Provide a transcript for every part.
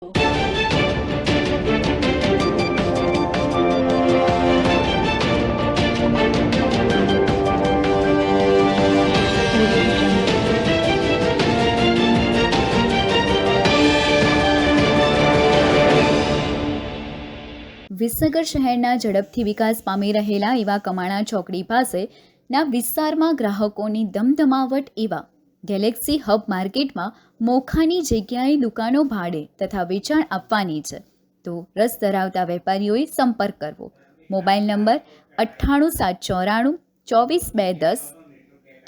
વિસનગર શહેરના ઝડપથી વિકાસ પામી રહેલા એવા કમાણા ચોકડી પાસેના વિસ્તારમાં ગ્રાહકોની ધમધમાવટ એવા ગેલેક્સી હબ માર્કેટમાં મોખાની જગ્યાએ દુકાનો ભાડે તથા વેચાણ આપવાની છે, તો રસ ધરાવતા વેપારીઓએ સંપર્ક કરવો. Mobile number 98 794 24 10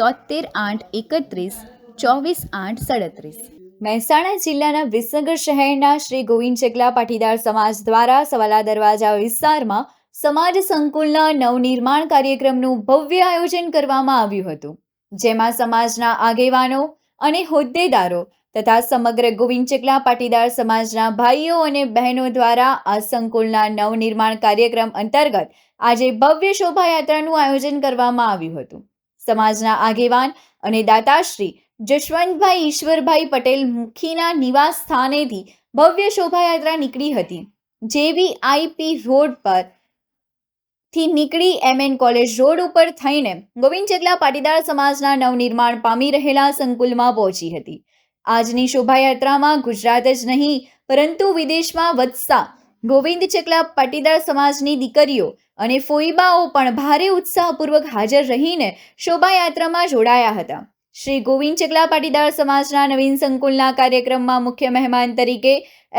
73 831 24 8 37. મહેસાણા જિલ્લાના વિસનગર શહેરના શ્રી ગોવિંદ ચકલા પાટીદાર સમાજ દ્વારા સવાલા દરવાજા વિસ્તારમાં સમાજ સંકુલના નવનિર્માણ કાર્યક્રમનું ભવ્ય આયોજન કરવામાં આવ્યું હતું, જેમાં સમાજના આગેવાનો અને હોદ્દેદારો તથા સમગ્ર ગોવિંદ ચકલા પાટીદાર સમાજના ભાઈઓ અને બહેનો દ્વારા આ સંકુલના નવનિર્માણ કાર્યક્રમ અંતર્ગત આજે ભવ્ય શોભાયાત્રાનું આયોજન કરવામાં આવ્યું હતું. સમાજના આગેવાન અને દાતાશ્રી જશવંતભાઈ ઈશ્વરભાઈ પટેલ મુખીના નિવાસ સ્થાનેથી ભવ્ય શોભાયાત્રા નીકળી હતી, JVIP રોડ પરથી નીકળી MN કોલેજ રોડ ઉપર થઈને ગોવિંદ ચકલા પાટીદાર સમાજના નવનિર્માણ પામી રહેલા સંકુલમાં પહોંચી હતી. આજની શોભાયાત્રામાં ગુજરાત જ નહીં પરંતુ વિદેશમાં વસતા ગોવિંદ ચકલા પાટીદાર સમાજની દીકરીઓ અને ફોઈબાઓ પણ ભારે ઉત્સાહપૂર્વક હાજર રહીને શોભાયાત્રામાં જોડાયા હતા. શ્રી ગોવિંદ ચકલા પાટીદાર સમાજના નવીન સંકુલના કાર્યક્રમમાં મુખ્ય મહેમાન તરીકે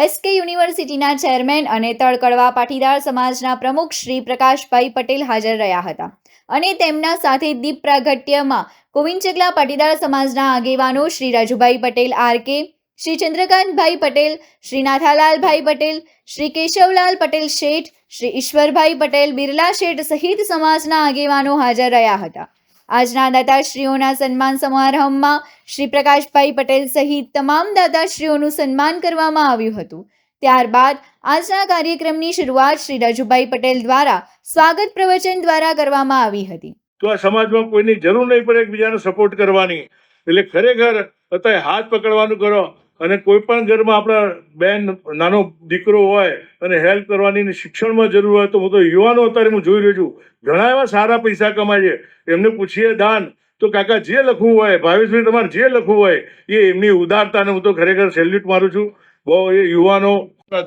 SK યુનિવર્સિટીના ચેરમેન અને તળકડવા પાટીદાર સમાજના પ્રમુખ શ્રી પ્રકાશભાઈ પટેલ હાજર રહ્યા હતા અને તેમના સાથે દીપ પ્રાગટ્યમાં ગોવિંદ ચકલા પાટીદાર સમાજના આગેવાનો શ્રી રાજુભાઈ પટેલ RK, શ્રી ચંદ્રકાંતભાઈ પટેલ, શ્રી નાથાલાલભાઈ પટેલ, શ્રી કેશવલાલ પટેલ શેઠ, શ્રી ઈશ્વરભાઈ પટેલ બિરલા શેઠ સહિત સમાજના આગેવાનો હાજર રહ્યા હતા. આજના દાતાશ્રીઓના સન્માન સમારંભમાં શ્રી પ્રકાશભાઈ પટેલ સહિત તમામ દાતાશ્રીઓનું સન્માન કરવામાં આવ્યું હતું. ત્યારબાદ આજના કાર્યક્રમની શરૂઆત શ્રી રાજુભાઈ પટેલ દ્વારા સ્વાગત પ્રવચન દ્વારા કરવામાં આવી હતી. તો આ સમાજમાં કોઈની જરૂર નહીં પડે એકબીજાને સપોર્ટ કરવાની, એટલે ખરેખર અત્યારે હાથ પકડવાનું કરો અને કોઈ પણ ઘરમાં આપણા બેન નાનો દીકરો હોય અને હેલ્પ કરવાની શિક્ષણમાં જરૂર હોય તો હું તો યુવાનો અત્યારે હું જોઈ રહ્યો છું ઘણા એવા સારા પૈસા કમાય છે. એમને પૂછીએ દાન તો કાકા જે લખવું હોય, ભાવેશભાઈ તમારે જે લખવું હોય એ એમની ઉદારતાને હું તો ખરેખર સેલ્યુટ મારું છું. બહુ એ યુવાનો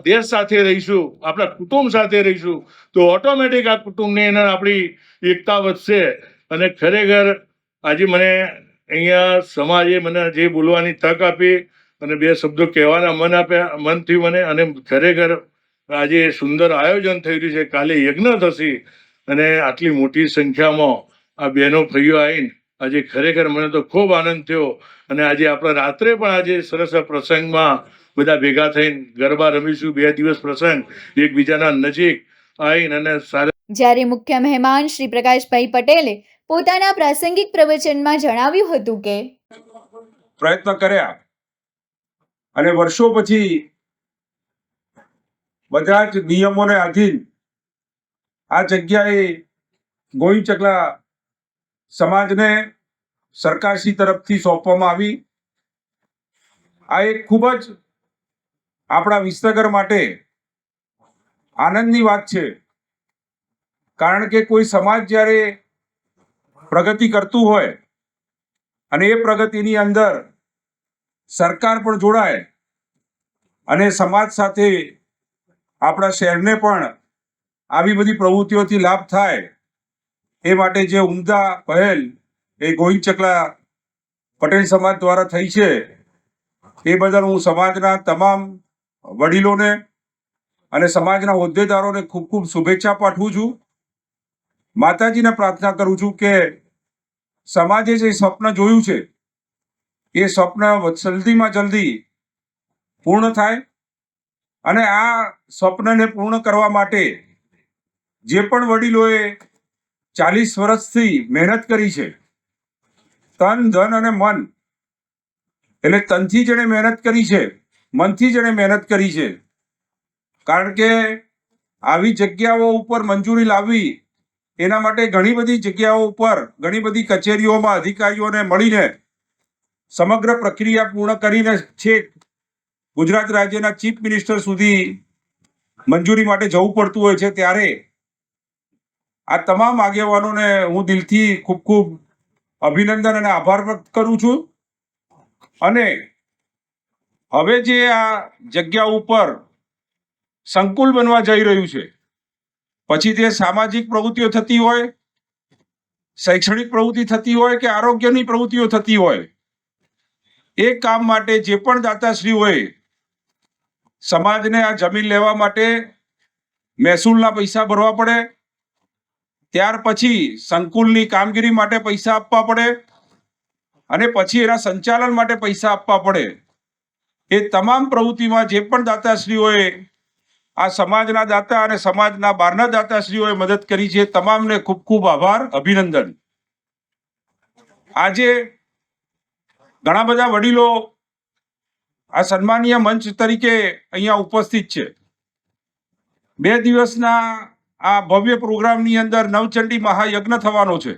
દેશ સાથે રહીશું, આપણા કુટુંબ સાથે રહીશું તો ઓટોમેટિક આ કુટુંબની અંદર આપણી એકતા વધશે. અને ખરેખર આજે મને અહીંયા સમાજે મને જે બોલવાની તક આપી અને બે શબ્દો કહેવાના મન થયું મને. અને ખરેખર આજે સુંદર આયોજન થઈ રહ્યું છે. કાલે યજ્ઞ થશે અને આટલી મોટી સંખ્યામાં આ બહેનો ભાઈઓ આવીને આજે ખરેખર મને તો ખૂબ આનંદ થયો. અને આજે આપણે રાત્રે પણ આજે સરસ પ્રસંગમાં બધા ભેગા થઈને ગરબા રમીશું. 2 દિવસ પ્રસંગ એકબીજાના નજીક આવીને અને સારા. જ્યારે મુખ્ય મહેમાન શ્રી પ્રકાશભાઈ પટેલે પોતાના પ્રાસંગિક પ્રવચનમાં જણાવ્યું હતું કે પ્રયત્ન કર્યા અને વર્ષો પછી બધા જ નિયમોને આધીન આ જગ્યાએ ગોવિંદ ચકલા સમાજને સરકારશ્રી તરફથી સોંપવામાં આવી. આ એક ખૂબ જ આપણા વિસનગર માટે આનંદની વાત છે, કારણ કે કોઈ સમાજ જ્યારે પ્રગતિ કરતું હોય અને એ પ્રગતિની અંદર સરકાર પણ જોડાય અને સમાજ સાથે આપણા શહેરને પણ આવી બધી પ્રવૃત્તિઓથી લાભ થાય, એ માટે જે ઉમદા પહેલ એ ગોવિંદ ચકલા પટેલ સમાજ દ્વારા થઈ છે એ બદલ હું સમાજના તમામ વડીલોને અને સમાજના હોદ્દેદારોને ખૂબ ખૂબ શુભેચ્છા પાઠવું છું. માતાજીને પ્રાર્થના કરું છું કે સમાજે જે સ્વપ્ન જોયું છે એ સ્વપ્ન જલ્દીમાં જલ્દી પૂર્ણ થાય અને આ સ્વપ્નને પૂર્ણ કરવા માટે જે પણ વડીલોએ 40 વર્ષથી મહેનત કરી છે, તન ધન અને મન, એટલે તનથી જેણે મહેનત કરી છે, મનથી જેણે મહેનત કરી છે, કારણ કે આવી જગ્યાઓ ઉપર મંજૂરી લાવવી એના માટે ઘણી બધી જગ્યાઓ ઉપર ઘણી બધી કચેરીઓમાં અધિકારીઓને મળીને સમગ્ર પ્રક્રિયા પૂર્ણ કરીને છેક ગુજરાત રાજ્યના ચીફ મિનિસ્ટર સુધી મંજૂરી માટે જવું પડતું હોય છે, ત્યારે આ તમામ આગેવાનોને હું દિલથી ખૂબ ખૂબ અભિનંદન અને આભાર વ્યક્ત કરું છું. અને હવે જે આ જગ્યા ઉપર સંકુલ બનવા જઈ રહ્યું છે, પછી તે સામાજિક પ્રવૃત્તિઓ થતી હોય, શૈક્ષણિક પ્રવૃત્તિ થતી હોય કે આરોગ્યની પ્રવૃત્તિઓ થતી હોય, એ કામ માટે જે પણ દાતાશ્રી હોય, સમાજને આ જમીન લેવા માટે મહેસૂલના પૈસા ભરવા પડે, ત્યાર પછી સંકુલની કામગીરી માટે પૈસા આપવા પડે અને પછી એના સંચાલન માટે પૈસા આપવા પડે. એ તમામ પ્રવૃત્તિમાં જે પણ દાતાશ્રીઓએ આ સમાજના દાતા અને સમાજના બહારના દાતાશ્રીઓએ મદદ કરી છે, તમામને ખૂબ ખૂબ આભાર, અભિનંદન. આજે ઘણા બધા વડીલો આ સન્માનીય મંચ તરીકે અહીંયા ઉપસ્થિત છે. 2 દિવસના આ ભવ્ય પ્રોગ્રામની અંદર નવચંડી મહાયજ્ઞ થવાનો છે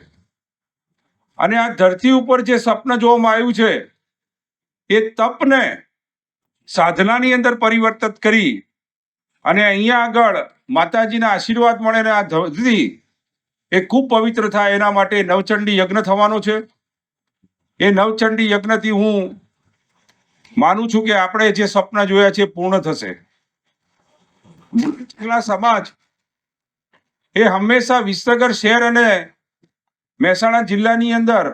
અને આ ધરતી ઉપર જે સ્વપ્ન જોવામાં આવ્યું છે, એ તપને સાધનાની અંદર પરિવર્તિત કરી અને અહીંયા આગળ માતાજીના આશીર્વાદ મળે ને આ ધરતી એ ખૂબ પવિત્ર થાય, એના માટે નવચંડી યજ્ઞ થવાનો છે. એ નવચંડી યજ્ઞથી હું માનું છું કે આપણે જે સ્વપ્ન જોયા છે પૂર્ણ થશે. સમાજ એ હંમેશા વિસનગર શહેર અને મહેસાણા જિલ્લાની અંદર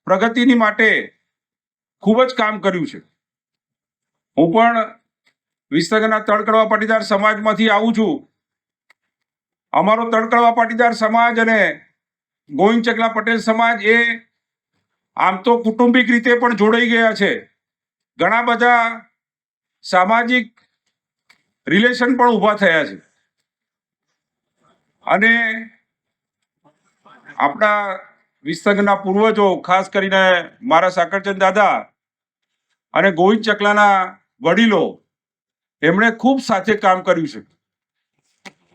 પ્રગતિની માટે ખૂબ જ કામ કર્યું છે. હું પણ વિસનગરના તળકડવા પાટીદાર સમાજમાંથી આવું છું. અમારો તળકડવા પાટીદાર સમાજ અને ગોવિંદ ચકલા પટેલ સમાજ એ આમ તો કુટુંબિક રીતે પણ જોડાઈ ગયા છે. ઘણા બધા સામાજિક રિલેશન પણ ઊભા થયા છે અને આપણા વિસનગરના પૂર્વજો, ખાસ કરીને મારા સાકરચંદ દાદા અને ગોવિંદ ચકલાના વડીલો, એમણે ખૂબ સાથે કામ કર્યું છે.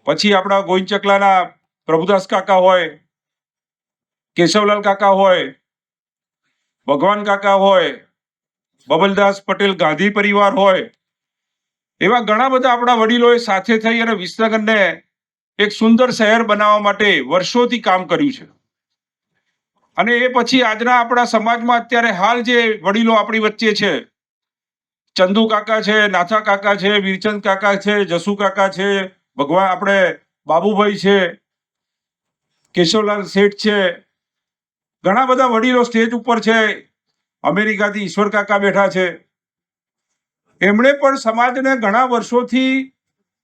પછી આપણા ગોવિંદ ચકલાના પ્રભુદાસ કાકા હોય, કેશવલાલ કાકા હોય, ભગવાન કાકા હોય, બબલદાસ પટેલ ગાંધી પરિવાર હોય, એવા ઘણા બધા આપણા વડીલોએ સાથે થઈ અને વિસનગરને એક સુંદર શહેર બનાવવા માટે વર્ષોથી કામ કર્યું છે. અને એ પછી આજના આપણા સમાજમાં અત્યારે હાલ જે વડીલો આપણી વચ્ચે છે, ચંદુ કાકા છે, નાથા કાકા છે, વીરચંદ કાકા છે, જસુ કાકા છે, ભગવાન આપણે બાબુભાઈ છે, કેશવલાલ શેઠ છે, ઘણા બધા વડીલો સ્ટેજ ઉપર છે. અમેરિકાથી ઈશ્વર કાકા બેઠા છે. એમણે પણ સમાજને ઘણા વર્ષોથી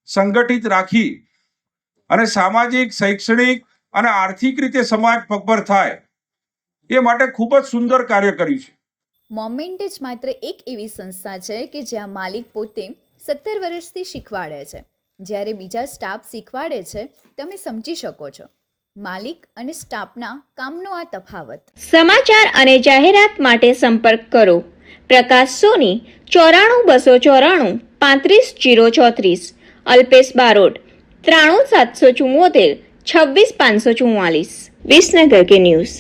સંગઠિત રાખી અને સામાજિક, શૈક્ષણિક અને આર્થિક રીતે સમાજ પગભર થાય એ માટે ખૂબ જ સુંદર કાર્ય કર્યું છે. મોમેન્ટ જ માત્ર એક એવી સંસ્થા છે કે જ્યાં માલિક પોતે 17 વર્ષથી શીખવાડે છે, જ્યારે બીજા સ્ટાફ શીખવાડે છે. તમે સમજી શકો છો માલિક અને સ્ટાફના કામનો આ તફાવત. સમાચાર અને જાહેરાત માટે સંપર્ક કરો પ્રકાશ સોની 94 294 35 034, અલ્પેશ બારોટ 93 774 26 544. વિસનગર કે ન્યૂઝ.